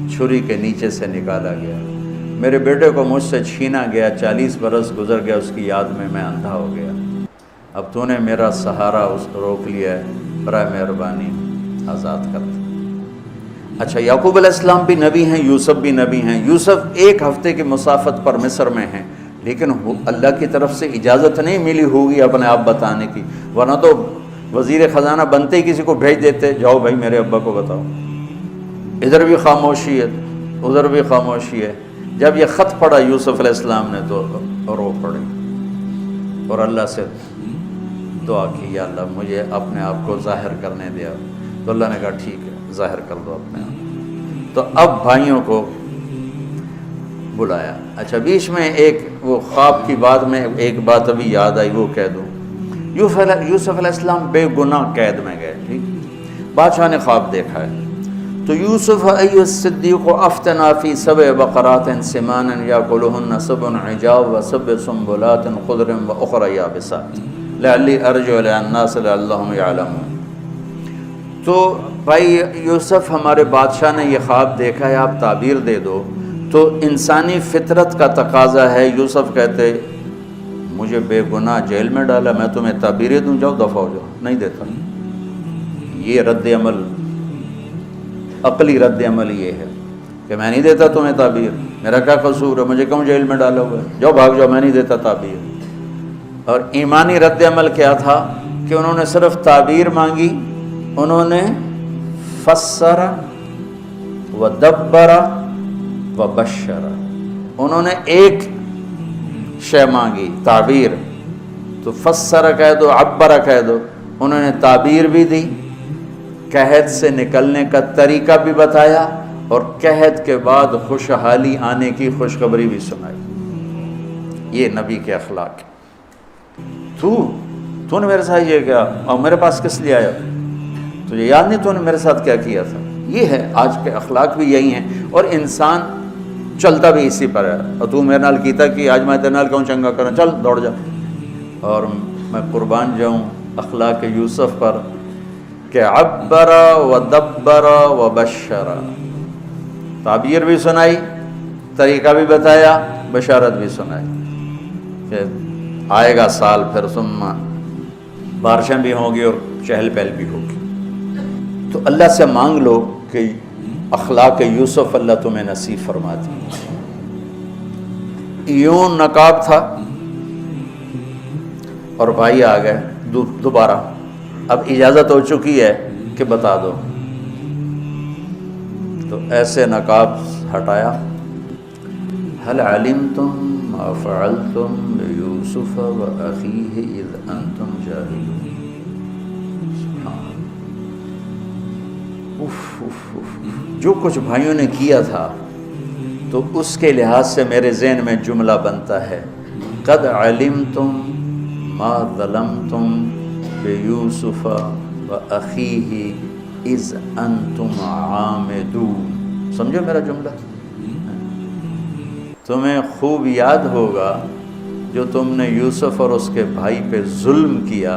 چھری کے نیچے سے نکالا گیا، میرے بیٹے کو مجھ سے چھینا گیا، 40 برس گزر گیا، اس کی یاد میں اندھا ہو گیا، اب تو نے میرا سہارا روک لیا ہے، برائے مہربانی آزاد کر دے۔ اچھا، یعقوب علیہ السلام بھی نبی ہیں، یوسف بھی نبی ہیں۔ یوسف 1 ہفتے کی مسافت پر مصر میں ہیں، لیکن اللہ کی طرف سے اجازت نہیں ملی ہوگی اپنے آپ بتانے کی، ورنہ تو وزیر خزانہ بنتے ہی کسی کو بھیج دیتے، جاؤ بھائی میرے ابا کو بتاؤ۔ ادھر بھی خاموشی ہے، ادھر بھی خاموشی ہے۔ جب یہ خط پڑھا یوسف علیہ السلام نے تو رو پڑی اور اللہ سے دعا کی، یا اللہ مجھے اپنے آپ کو ظاہر کرنے دیا۔ تو اللہ نے کہا ٹھیک ہے، ظاہر کر دو اپنے آپ۔ تو اب بھائیوں کو بلایا۔ اچھا، بیچ میں ایک وہ خواب کی بات میں ایک بات ابھی یاد آئی، وہ کہہ دوں۔ یوسف علیہ السلام بے گناہ قید میں گئے، ٹھیک، بادشاہ نے خواب دیکھا ہے تو یوسف ایھا الصدیق افتنا فی 7 بقرات سمان یاکلہن 7 عجاف و7 سنبلات خضر واخر یابسات لعلی ارجع الی الناس لعلہم یعلمون۔ تو بھائی یوسف، ہمارے بادشاہ نے یہ خواب دیکھا ہے، آپ تعبیر دے دو۔ تو انسانی فطرت کا تقاضا ہے، یوسف کہتے مجھے بے گناہ جیل میں ڈالا، میں تمہیں تعبیریں دوں، جاؤ دفع ہو جاؤ، نہیں دیتا۔ یہ رد عمل، عقلی رد عمل یہ ہے کہ میں نہیں دیتا تمہیں تعبیر، میرا کیا قصور ہے، مجھے کیوں جیل میں ڈالا ہوا ہے، جاؤ بھاگ جاؤ، میں نہیں دیتا تعبیر۔ اور ایمانی رد عمل کیا تھا کہ انہوں نے صرف تعبیر مانگی، انہوں نے فسر و دبر و بشر، انہوں نے ایک شے مانگی تعبیر، تو فسر کہہ دو، عبر کہہ دو، انہوں نے تعبیر بھی دی، قحط سے نکلنے کا طریقہ بھی بتایا، اور قحط کے بعد خوشحالی آنے کی خوشخبری بھی سنائی۔ یہ نبی کے اخلاق۔ تو نے میرے ساتھ یہ کیا، اور میرے پاس کس لیے آیا، تجھے یاد نہیں تو نے میرے ساتھ کیا کیا تھا؟ یہ ہے آج کے اخلاق بھی یہی ہیں، اور انسان چلتا بھی اسی پر ہے۔ اور تو میرے نال کیتا کہ آج میں تیرے نال کیوں چنگا کروں، چل دوڑ جا۔ اور میں قربان جاؤں اخلاق یوسف پر کہ عبر و دبر و بشر، تعبیر بھی سنائی، طریقہ بھی بتایا، بشارت بھی سنائی کہ آئے گا سال، پھر ثم بارشیں بھی ہوں گی اور چہل پہل بھی ہوگی۔ تو اللہ سے مانگ لو کہ اخلاق یوسف اللہ تمہیں نصیب فرما دی۔ یوں نقاب تھا اور بھائی آ گئے دوبارہ، اب اجازت ہو چکی ہے کہ بتا دو، تو ایسے نقاب ہٹایا۔ هل علمتم ما فعلتم بيوسف وأخيه إذ أنتم جاهلون۔ جو کچھ بھائیوں نے کیا تھا تو اس کے لحاظ سے میرے ذہن میں جملہ بنتا ہے، قد علمتم ما ظلمتم بیوسف وأخیہ اذ انتم عامدون۔ سمجھو میرا جملہ؟ تمہیں خوب یاد ہوگا جو تم نے یوسف اور اس کے بھائی پہ ظلم کیا،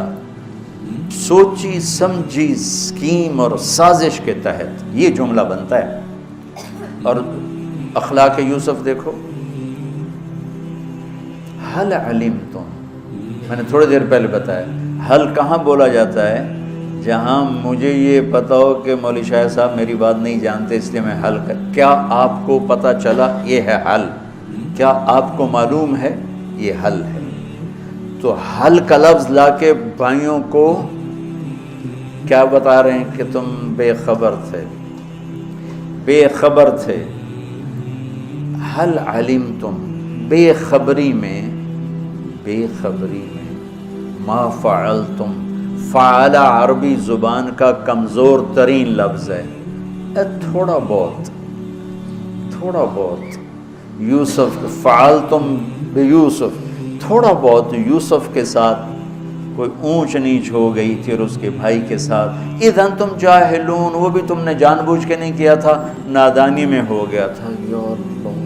سوچی سمجھی اسکیم اور سازش کے تحت، یہ جملہ بنتا ہے۔ اور اخلاق یوسف دیکھو، حل علمتم، میں نے تھوڑی دیر پہلے بتایا، حل کہاں بولا جاتا ہے؟ جہاں مجھے یہ پتا ہو کہ مولوی شاہ صاحب میری بات نہیں جانتے اس لیے میں حل کر، کیا آپ کو پتہ چلا؟ یہ ہے حل۔ کیا آپ کو معلوم ہے؟ یہ حل ہے۔ تو حل کا لفظ لا کے بھائیوں کو کیا بتا رہے ہیں کہ تم بے خبر تھے، بے خبر تھے۔ حل علمتم، بے خبری میں ما فعلتم، فعل عربی زبان کا کمزور ترین لفظ ہے، تھوڑا بہت یوسف، فعلتم بیوسف، تھوڑا بہت یوسف کے ساتھ کوئی اونچ نیچ ہو گئی تھی، اور اس کے بھائی کے ساتھ اذ انتم جاہلون، وہ بھی تم نے جان بوجھ کے نہیں کیا تھا، نادانی میں ہو گیا تھا۔ یا اللہ،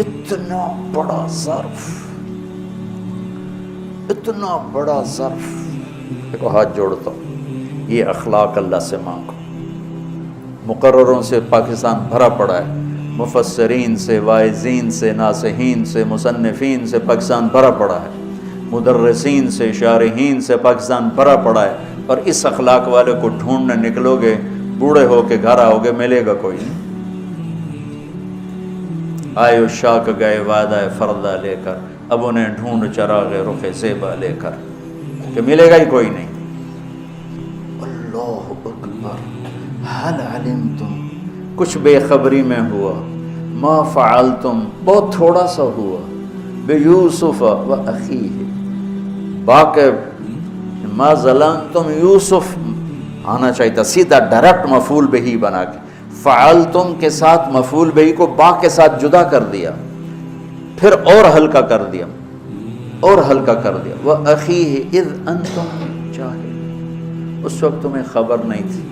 اتنا بڑا ظرف، اتنا بڑا ظرف، دیکھو ہاتھ جوڑتا ہوں، یہ اخلاق اللہ سے مانگو۔ مقرروں سے پاکستان بھرا پڑا ہے، مفسرین سے، واعظین سے، ناصحین سے، مصنفین سے پاکستان بھرا پڑا ہے، مدرسین سے، شارحین سے پاکستان بھرا پڑا ہے، اور اس اخلاق والے کو ڈھونڈنے نکلو گے، بوڑھے ہو کے گھر آؤ گے، ملے گا کوئی نہیں۔ آئے اشاق گئے وعدہ فردہ لے کر، اب انہیں ڈھونڈ چراغ رخ زیبا لے کر، کہ ملے گا ہی کوئی نہیں۔ اللہ اکبر، حل علمتم، کچھ بے خبری میں ہوا، ما فعلتم، بہت تھوڑا سا ہوا، بیوسف و اخیہ، باقی ما ظلمتم، یوسف آنا چاہیے تھا سیدھا ڈائریکٹ مفعول بہی بنا کے، فعلتم کے ساتھ مفعول بہی کو با کے ساتھ جدا کر دیا، پھر اور ہلکا کر دیا، وَأَخِيهِ إِذْ أَنْتُمْ جَاهِلُونَ، اس وقت تمہیں خبر نہیں تھی۔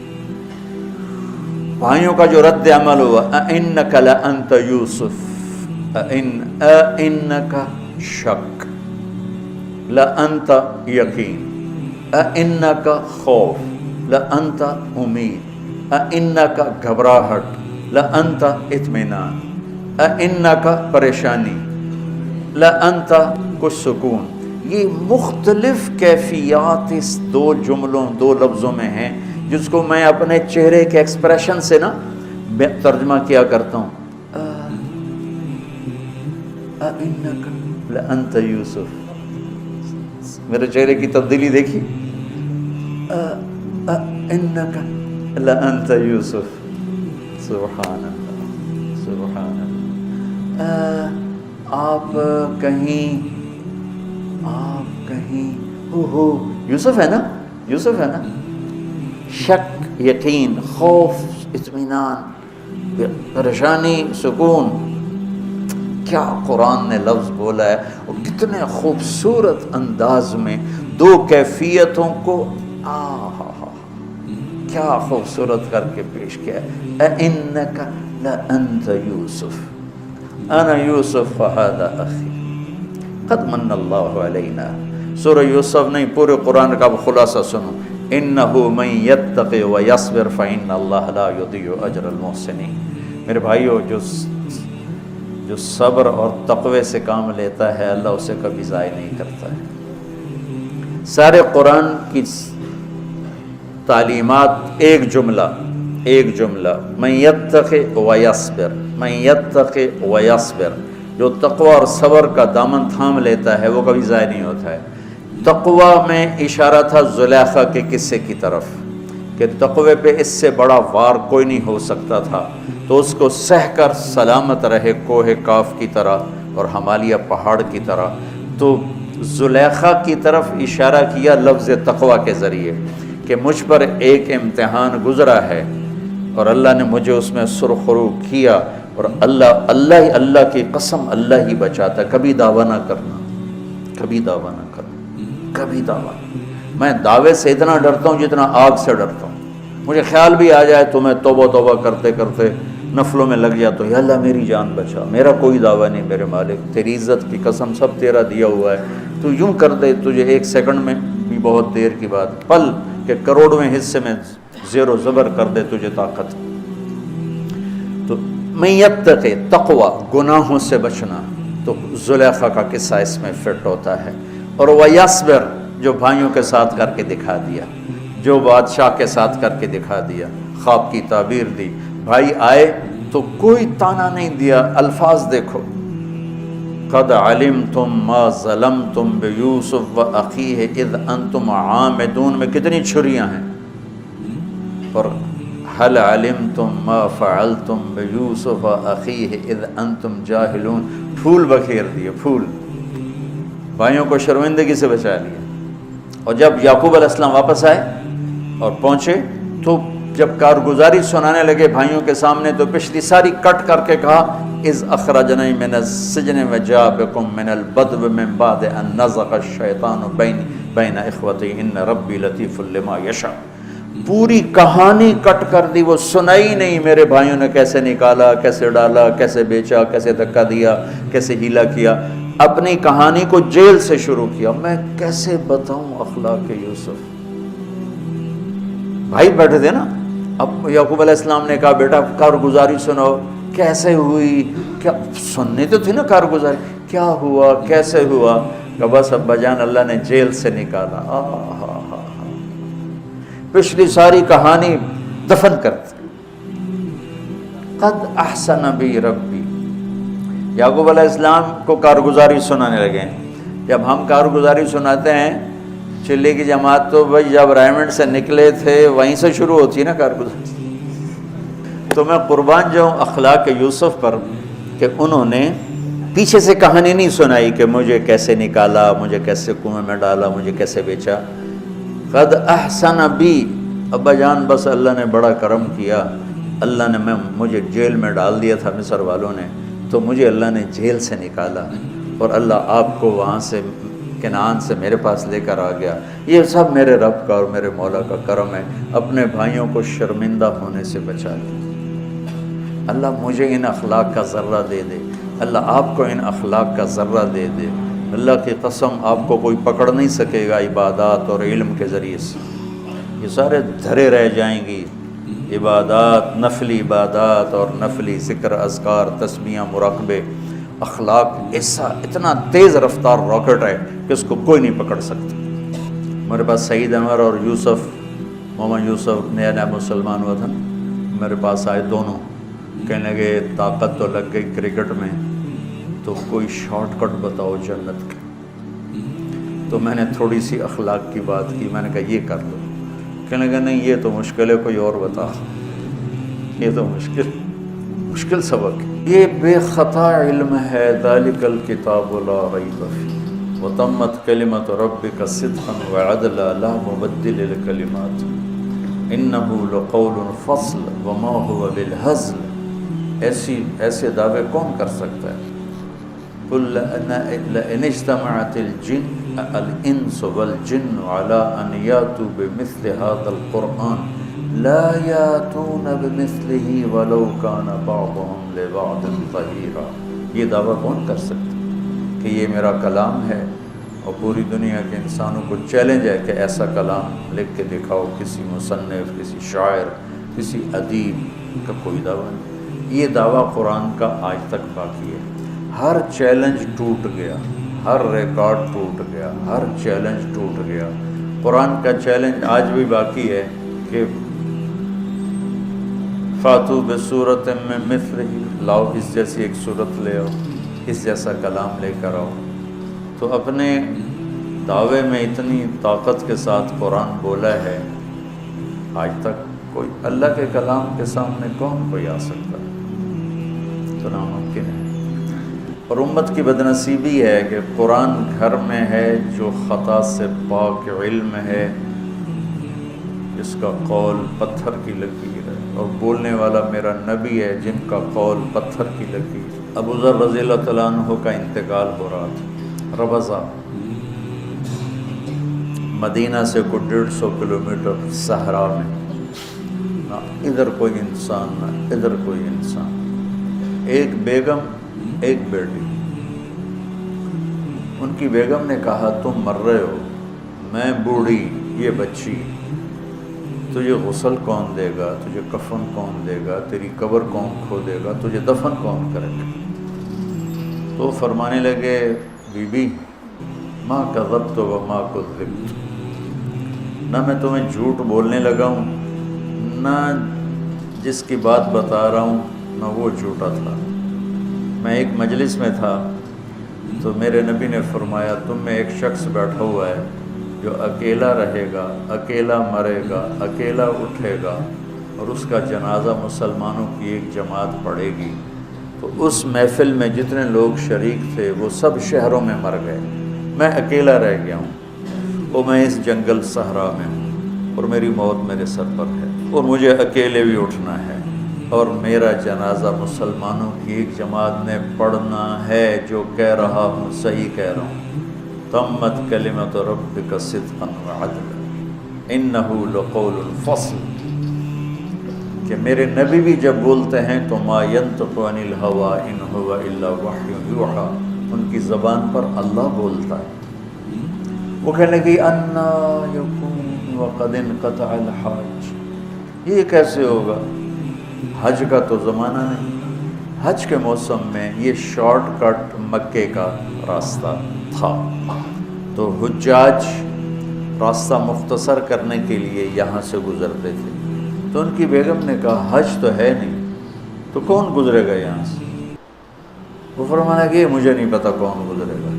بھائیوں کا جو رد عمل ہوا، أَإِنَّكَ لَأَنْتَ يُوسف، أَإِنَّكَ شک، لَأَنْتَ یقین، أَإِنَّكَ خوف، لَأَنْتَ امید، أَإِنَّكَ گھبراہٹ، لَأَنْتَ اطمینان، انکا پریشانی، لانت کچھ سکون. یہ مختلف کیفیات اس دو جملوں دو لفظوں میں ہیں، جس کو میں اپنے چہرے کے ایکسپریشن سے نا ترجمہ کیا کرتا ہوں. انکا لانت یوسف، میرے چہرے کی تبدیلی دیکھی. انکا لانت یوسف، سبحان اللہ سبحان اللہ. آپ کہیں ہو یوسف ہے نا، یوسف ہے نا. شک، یقین، خوف، اطمینان، پریشانی، سکون. کیا قرآن نے لفظ بولا ہے، اور کتنے خوبصورت انداز میں دو کیفیتوں کو کیا خوبصورت کر کے پیش کیا ہے. اِنَّكَ لَأَنْتَ يُوسُف أَنَا يُوسُف فَهَذَا أَخِي قَدْ مَنَّ اللَّهُ عَلَيْنَا. سورہ یوسف نہیں، پورے قرآن کا خلاصہ سنو. إِنَّهُ مَن يَتَّقِ وَيَصْبِرْ فَإِنَّ اللَّهَ لَا يُضِيعُ أَجْرَ الْمُحْسِنِينَ. میرے بھائیو، جو صبر اور تقوی سے کام لیتا ہے اللہ اسے کبھی ضائع نہیں کرتا ہے. سارے قرآن کی تعلیمات ایک جملہ من یتق ویصبر، من یتق ویصبر. جو تقوی اور صبر کا دامن تھام لیتا ہے وہ کبھی ضائع نہیں ہوتا ہے. تقوی میں اشارہ تھا زلیخا کے قصے کی طرف کہ تقوی پہ اس سے بڑا وار کوئی نہیں ہو سکتا تھا، تو اس کو سہ کر سلامت رہے کوہ کاف کی طرح اور ہمالیہ پہاڑ کی طرح. تو زلیخا کی طرف اشارہ کیا لفظ تقوی کے ذریعے کہ مجھ پر ایک امتحان گزرا ہے اور اللہ نے مجھے اس میں سرخرو کیا، اور اللہ کی قسم اللہ ہی بچاتا. کبھی دعویٰ نہ کرنا، کبھی دعویٰ نہ کرنا، کبھی دعویٰ. میں دعوے سے اتنا ڈرتا ہوں جتنا آگ سے ڈرتا ہوں. مجھے خیال بھی آ جائے تو میں توبہ کرتے کرتے نفلوں میں لگ جاتا ہوں، یا اللہ میری جان بچا، میرا کوئی دعویٰ نہیں میرے مالک، تیری عزت کی قسم سب تیرا دیا ہوا ہے. تو یوں کر دے تجھے ایک سیکنڈ میں بھی بہت دیر کی بات، پل کہ کروڑویں حصے میں زیر و زبر کر دے تجھے طاقت. تو من یتق، تقوی، گناہوں سے بچنا. تو زلیخا کا قصہ اس میں فٹ ہوتا ہے. اور ویصبر، جو بھائیوں کے ساتھ کر کے دکھا دیا، جو بادشاہ کے ساتھ کر کے دکھا دیا، خواب کی تعبیر دی. بھائی آئے تو کوئی تانا نہیں دیا، الفاظ دیکھو. قد علمتم ما ظلمتم بیوسف واخیہ اذ انتم عامدون میں کتنی چھریاں ہیں. اور هل علمتم ما فعلتم بیوسف واخیہ اذ انتم جاہلون، پھول بکھیر دیے، پھول. بھائیوں کو شرمندگی سے بچا لیا. اور جب یعقوب علیہ السلام واپس آئے اور پہنچے تو جب کارگزاری سنانے لگے بھائیوں کے سامنے تو پچھلی ساری کٹ کر کے کہا اذ اخرجنی من السجن وجاء بکم من البدو من بعد ان نزغ الشیطان بین اخوتی ان ربی لطیف لما یشاء. پوری کہانی کٹ کر دی، وہ سنائی نہیں میرے بھائیوں نے کیسے نکالا، کیسے ڈالا، کیسے بیچا، کیسے دھکا دیا، کیسے ہیلا کیا. اپنی کہانی کو جیل سے شروع کیا. میں کیسے بتاؤں اخلاق یوسف. بھائی بیٹھے تھے نا، اب یعقوب علیہ السلام نے کہا بیٹا کارگزاری سناؤ، کیسے ہوئی، کیا سننی تو تھی نا کارگزاری، کیا ہوا کیسے ہوا. کہ بس ابا جان اللہ نے جیل سے نکالا. پچھلی ساری کہانی دفن کر دی. قد احسن بی ربی. یعقوب علیہ السلام کو کارگزاری سنانے لگے. جب ہم کارگزاری سناتے ہیں چلے کی جماعت تو بھائی جب رائمنڈ سے نکلے تھے وہیں سے شروع ہوتی ہے نا کارگزاری. تو میں قربان جاؤں اخلاق یوسف پر کہ انہوں نے پیچھے سے کہانی نہیں سنائی کہ مجھے کیسے نکالا، مجھے کیسے کنویں میں ڈالا، مجھے کیسے بیچا. قد احسن بی، ابا جان بس اللہ نے بڑا کرم کیا. اللہ نے مجھے جیل میں ڈال دیا تھا مصر والوں نے، تو مجھے اللہ نے جیل سے نکالا اور اللہ آپ کو وہاں سے کنعان سے میرے پاس لے کر آ گیا. یہ سب میرے رب کا اور میرے مولا کا کرم ہے. اپنے بھائیوں کو شرمندہ ہونے سے بچا دیا. اللہ مجھے ان اخلاق کا ذرہ دے دے، اللہ آپ کو ان اخلاق کا ذرہ دے دے. اللہ کی قسم آپ کو کوئی پکڑ نہیں سکے گا عبادات اور علم کے ذریعے سے. یہ سارے دھرے رہ جائیں گی عبادات، نفلی عبادات اور نفلی ذکر، اذکار، تسبیحاں، مراقبے، اخلاق ایسا اتنا تیز رفتار راکٹ ہے کہ اس کو کوئی نہیں پکڑ سکتا۔ میرے پاس سعید انور اور یوسف، محمد یوسف نیا نیا مسلمان ہوا تھا، میرے پاس آئے دونوں، کہنے لگے طاقت تو لگ گئی کرکٹ میں، تو کوئی شارٹ کٹ بتاؤ جنت کی۔ تو میں نے تھوڑی سی اخلاق کی بات کی، میں نے کہا یہ کر لو، کہنے لگا نہیں یہ تو مشکل ہے، کوئی اور بتا، یہ تو مشکل سبق ہے۔ یہ بے خطا علم ہے، ذالک الکتاب لا ریب فیہ وتمت کلمۃ ربک صدقا وعدلا لا مبدل لکلمات انہ لقول فصل وما هو بالہزل۔ ایسے دعوے کون کر سکتا ہے؟ قل لئن اجتمعت الانس والجن على ان یاتوا بمثل هذا القرآن لا یاتون بمثلہ ولو کان بعضهم لبعض ظہیرا۔ یہ دعویٰ کون کر سکتا ہے کہ یہ میرا کلام ہے، اور پوری دنیا کے انسانوں کو چیلنج ہے کہ ایسا کلام لکھ کے دکھاؤ، کسی مصنف، کسی شاعر، کسی ادیب کا کوئی دعویٰ نہیں۔ یہ دعویٰ قرآن کا آج تک باقی ہے۔ ہر چیلنج ٹوٹ گیا، ہر ریکارڈ ٹوٹ گیا، ہر چیلنج ٹوٹ گیا۔ قرآن کا چیلنج آج بھی باقی ہے کہ فاتو بصورت میں مثلہ، لاؤ اس جیسی ایک صورت لے آؤ، اس جیسا کلام لے کر آؤ۔ تو اپنے دعوے میں اتنی طاقت کے ساتھ قرآن بولا ہے، آج تک کوئی اللہ کے کلام کے سامنے کون کوئی آ سکتا ہے؟ تو ناممکن ہے۔ اور امت کی بدنصیبی ہے کہ قرآن گھر میں ہے جو خطا سے پاک علم ہے، جس کا قول پتھر کی لکیر ہے، اور بولنے والا میرا نبی ہے جن کا قول پتھر کی لکیر۔ ابو ذر رضی اللہ تعالیٰ عنہ کا انتقال ہو رہا تھا، ربضہ مدینہ سے کوئی 150 کلومیٹر صحرا میں، نہ ادھر کوئی انسان نہ ادھر کوئی انسان، ایک بیگم ایک بیٹی۔ ان کی بیگم نے کہا تم مر رہے ہو، میں بوڑھی، یہ بچی، تجھے غسل کون دے گا، تجھے کفن کون دے گا، تیری قبر کون کھودے گا، تجھے دفن کون کرے گا؟ تو فرمانے لگے بی بی ما کذبت وما کذبت، نہ میں تمہیں جھوٹ بولنے لگا ہوں، نہ جس کی بات بتا رہا ہوں نہ وہ جھوٹا تھا۔ میں ایک مجلس میں تھا تو میرے نبی نے فرمایا تم میں ایک شخص بیٹھا ہوا ہے جو اکیلا رہے گا، اکیلا مرے گا، اکیلا اٹھے گا، اور اس کا جنازہ مسلمانوں کی ایک جماعت پڑھے گی، تو اس محفل میں جتنے لوگ شریک تھے وہ سب شہروں میں مر گئے، میں اکیلا رہ گیا ہوں، اور میں اس جنگل صحرا میں ہوں، اور میری موت میرے سر پر ہے، اور مجھے اکیلے بھی اٹھنا ہے، اور میرا جنازہ مسلمانوں کی ایک جماعت نے پڑھنا ہے، جو کہہ رہا ہوں صحیح کہہ رہا ہوں، تمت کلمۃ ربک صدقا وعدلا انہ لقول الفصل، کہ میرے نبی بھی جب بولتے ہیں تو ما ینطق عن الہوی ان هو الا وحی یوحی، ان کی زبان پر اللہ بولتا ہے۔ وہ کہنے لگی انا یکون وقد انقطع الحج، یہ کیسے ہوگا، حج کا تو زمانہ نہیں۔ حج کے موسم میں یہ شارٹ کٹ مکے کا راستہ تھا، تو حجاج راستہ مختصر کرنے کے لیے یہاں سے گزرتے تھے۔ تو ان کی بیگم نے کہا حج تو ہے نہیں، تو کون گزرے گا یہاں سے؟ وہ فرمانے لگے مجھے نہیں پتا کون گزرے گا،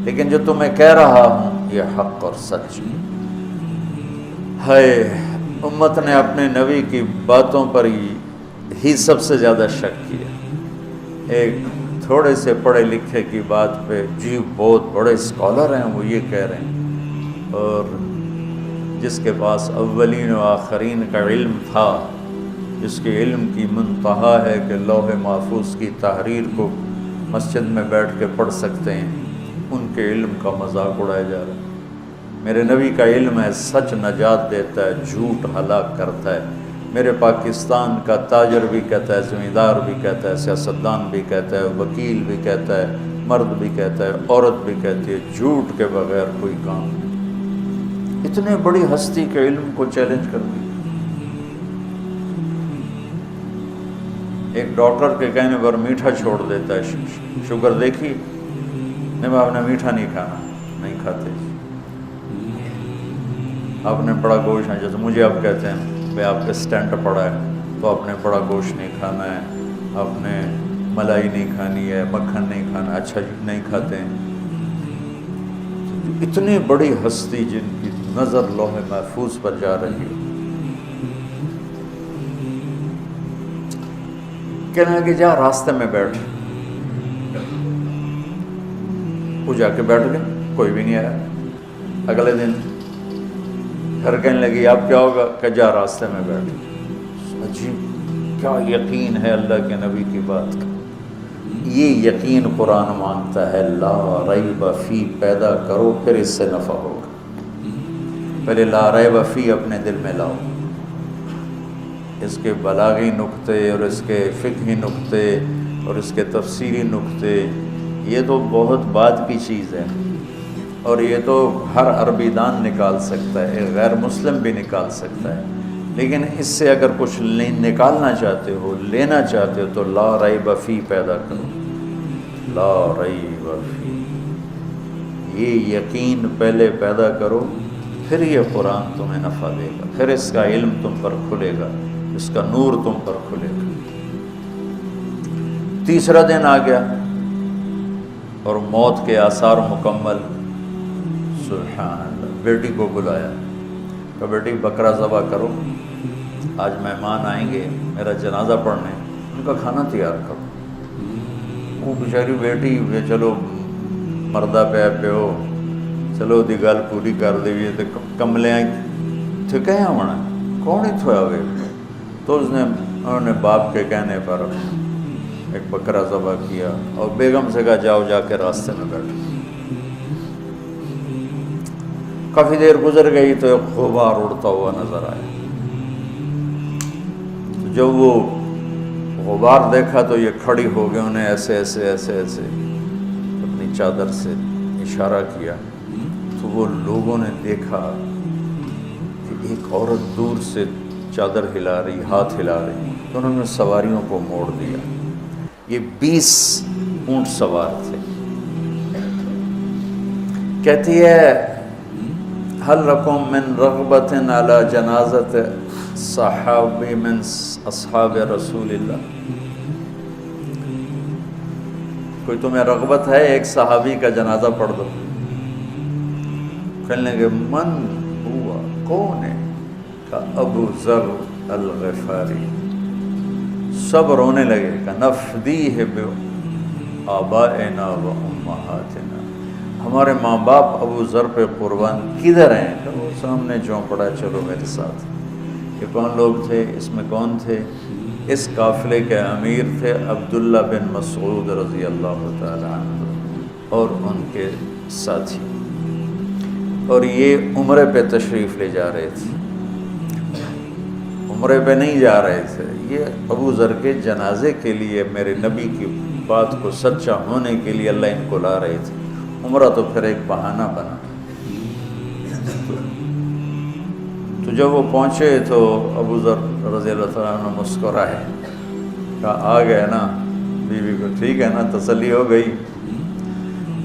لیکن جو تمہیں کہہ رہا ہوں یہ حق اور سچ ہے۔ امت نے اپنے نبی کی باتوں پر ہی سب سے زیادہ شک کیا۔ ایک تھوڑے سے پڑھے لکھے کی بات پہ جی بہت بڑے اسکالر ہیں وہ یہ کہہ رہے ہیں، اور جس کے پاس اولین و آخرین کا علم تھا، جس کے علم کی منتہا ہے کہ لوح محفوظ کی تحریر کو مسجد میں بیٹھ کے پڑھ سکتے ہیں، ان کے علم کا مذاق اڑایا جا رہا ہے۔ میرے نبی کا علم ہے، سچ نجات دیتا ہے، جھوٹ ہلاک کرتا ہے۔ میرے پاکستان کا تاجر بھی کہتا ہے، زمیندار بھی کہتا ہے، سیاستدان بھی کہتا ہے، وکیل بھی کہتا ہے، مرد بھی کہتا ہے، عورت بھی کہتی ہے، جھوٹ کے بغیر کوئی کام نہیں۔ اتنے بڑی ہستی کے علم کو چیلنج کر دی۔ ایک ڈاکٹر کے کہنے پر میٹھا چھوڑ دیتا ہے، شوگر دیکھی نہیں، آپ نے میٹھا نہیں کھانا، نہیں کھاتے۔ آپ نے بڑا گوشت ہے، جیسے مجھے آپ کہتے ہیں بھائی آپ کا اسٹینٹ پڑا ہے تو آپ نے بڑا گوشت نہیں کھانا ہے، آپ نے ملائی نہیں کھانی ہے، مکھن نہیں کھانا، اچھا نہیں کھاتے ہیں۔ اتنی بڑی ہستی جن کی نظر لوح محفوظ پر جا رہی ہے، کہنے لگے جا راستے میں بیٹھ۔ وہ جا کے بیٹھ گئے، کوئی بھی نہیں آیا۔ اگلے دن گھر کہنے لگی اب کیا ہوگا؟ کہ جا راستے میں بیٹھ۔ عجیب، کیا یقین ہے اللہ کے نبی کی بات کا۔ یہ یقین قرآن مانگتا ہے، لا ریب فی پیدا کرو پھر اس سے نفع ہوگا۔ پہلے لا ریب فی اپنے دل میں لاؤ، اس کے بلاغی نقطے اور اس کے فقہی نقطے اور اس کے تفسیری نقطے، یہ تو بہت بعد کی چیز ہے، اور یہ تو ہر عربی دان نکال سکتا ہے، ایک غیر مسلم بھی نکال سکتا ہے، لیکن اس سے اگر کچھ نکالنا چاہتے ہو، لینا چاہتے ہو، تو لا ریب فی پیدا کرو، لا ریب فی، یہ یقین پہلے پیدا کرو، پھر یہ قرآن تمہیں نفع دے گا، پھر اس کا علم تم پر کھلے گا، اس کا نور تم پر کھلے گا۔ تیسرا دن آ گیا اور موت کے آثار مکمل۔ سبحان اللہ، بیٹی کو بلایا کہ بیٹی بکرا ذبح کرو، آج مہمان آئیں گے میرا جنازہ پڑھنے، ان کا کھانا تیار کرو۔ وہ بیچاری بیٹی چلو مردہ پہ ہو، چلو دی گل پوری کر دیئے، تو کملے تھے کہیں ہونا کون ہی تھویا ہوئے، تو انہوں نے باپ کے کہنے پر ایک بکرا ذبح کیا اور بیگم سے کہا جاؤ جا کے راستے میں بیٹھو۔ کافی دیر گزر گئی تو ایک غبار اڑتا ہوا نظر آیا۔ جب وہ غبار دیکھا تو یہ کھڑی ہو گئے، انہیں ایسے ایسے ایسے ایسے اپنی چادر سے اشارہ کیا، تو وہ لوگوں نے دیکھا کہ ایک عورت دور سے چادر ہلا رہی، ہاتھ ہلا رہی، تو انہوں نے سواریوں کو موڑ دیا۔ یہ 20 اونٹ سوار تھے۔ کہتی ہے هل لکم من رغبت علی جنازت صحابی من اصحاب رسول اللہ، کوئی تمہیں رغبت ہے ایک صحابی کا جنازہ پڑھ دو؟ کہنے لگے من ہوا، کون ہے؟ کہ ابو ذر الغفاری۔ سب رونے لگے کہ نفدیہ بآبائنا و امہاتنا، ہمارے ماں باپ ابو ذر پہ قربان کدھر ہیں؟ کہ وہ سامنے جھونپڑا، چلو میرے ساتھ۔ یہ کون لوگ تھے؟ اس میں کون تھے؟ اس قافلے کے امیر تھے عبداللہ بن مسعود رضی اللہ تعالی عنہ اور ان کے ساتھی، اور یہ عمرے پہ تشریف لے جا رہے تھے، عمرے پہ نہیں جا رہے تھے، یہ ابو ذر کے جنازے کے لیے، میرے نبی کی بات کو سچا ہونے کے لیے اللہ ان کو لا رہے تھے۔ عمرہ تو پھر ایک بہانہ بنا۔ تو جب وہ پہنچے تو ابو ذر رضی اللہ تعالیٰ عنہ مسکرائے، کہا آ گئے نا بیوی کو، ٹھیک ہے نا، تسلی ہو گئی۔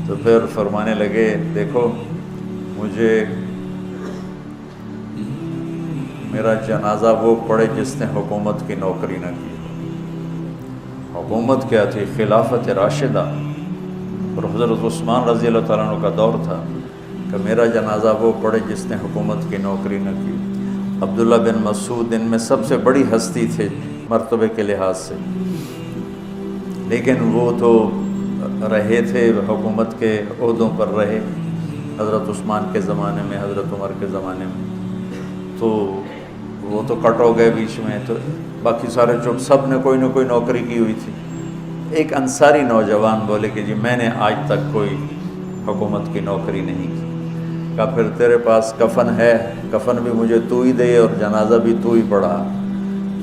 تو پھر فرمانے لگے دیکھو مجھے میرا جنازہ وہ پڑھے جس نے حکومت کی نوکری نہ کی۔ حکومت کیا تھی؟ خلافت راشدہ، اور حضرت عثمان رضی اللہ تعالیٰ عنہ کا دور تھا، کہ میرا جنازہ وہ پڑھے جس نے حکومت کی نوکری نہ کی۔ عبداللہ بن مسعود ان میں سب سے بڑی ہستی تھے مرتبے کے لحاظ سے، لیکن وہ تو رہے تھے حکومت کے عہدوں پر رہے، حضرت عثمان کے زمانے میں، حضرت عمر کے زمانے میں، تو وہ تو کٹ ہو گئے بیچ میں، تو باقی سارے چپ، سب نے کوئی نہ کوئی نوکری کی ہوئی تھی۔ ایک انصاری نوجوان بولے کہ جی میں نے آج تک کوئی حکومت کی نوکری نہیں کی۔ کہا پھر تیرے پاس کفن ہے؟ کفن بھی مجھے تو ہی دے اور جنازہ بھی تو ہی پڑھا۔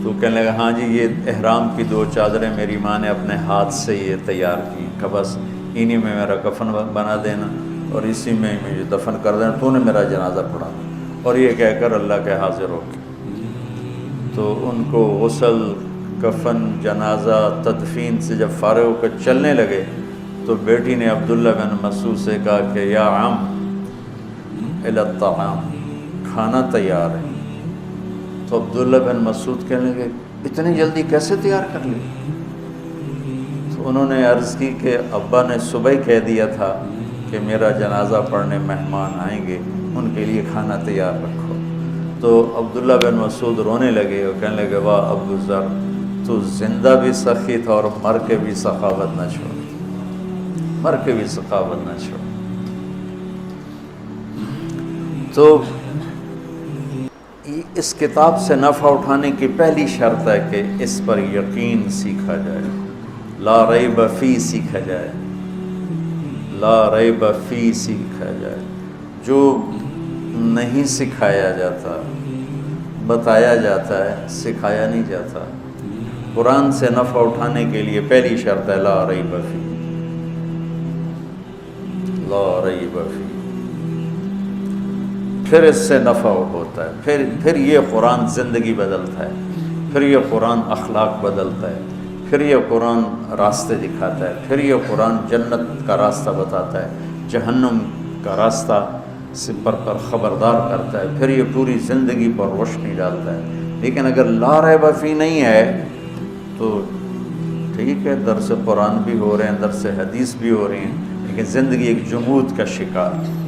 تو کہنے لگا ہاں جی یہ احرام کی 2 چادریں میری ماں نے اپنے ہاتھ سے یہ تیار کی، کہ بس انہی میں میرا کفن بنا دینا اور اسی میں مجھے دفن کر دینا، تو نے میرا جنازہ پڑھا۔ اور یہ کہہ کر اللہ کے حاضر ہو گئے، تو ان کو غسل کفن جنازہ تدفین سے جب فارغ ہو کر چلنے لگے تو بیٹی نے عبداللہ بن مسعود سے کہا کہ یا عم الی الطعام، کھانا تیار ہے۔ تو عبداللہ بن مسعود کہنے لگے اتنی جلدی کیسے تیار کر لی؟ تو انہوں نے عرض کی کہ ابا نے صبح ہی کہہ دیا تھا کہ میرا جنازہ پڑھنے مہمان آئیں گے، ان کے لیے کھانا تیار رکھو۔ تو عبداللہ بن مسعود رونے لگے اور کہنے لگے واہ ابو ذر، تو زندہ بھی سخی تھا اور مر کے بھی سخاوت نہ چھوڑ، مر کے بھی سخاوت نہ چھوڑ۔ تو اس کتاب سے نفع اٹھانے کی پہلی شرط ہے کہ اس پر یقین سیکھا جائے، لا ریب فی سیکھا جائے، لا ریب فی سیکھا جائے۔ جو نہیں سکھایا جاتا، بتایا جاتا ہے، سکھایا نہیں جاتا۔ قرآن سے نفع اٹھانے کے لیے پہلی شرط ہے لا ریب فی، لا ریب فی، پھر اس سے نفع ہوتا ہے، پھر یہ قرآن زندگی بدلتا ہے، پھر یہ قرآن اخلاق بدلتا ہے، پھر یہ قرآن راستے دکھاتا ہے، پھر یہ قرآن جنت کا راستہ بتاتا ہے، جہنم کا راستہ سے پر خبردار کرتا ہے، پھر یہ پوری زندگی پر روشنی ڈالتا ہے۔ لیکن اگر لا ریب فی نہیں ہے تو ٹھیک ہے، درس قرآن بھی ہو رہے ہیں، درس حدیث بھی ہو رہے ہیں، لیکن زندگی ایک جمود کا شکار ہے۔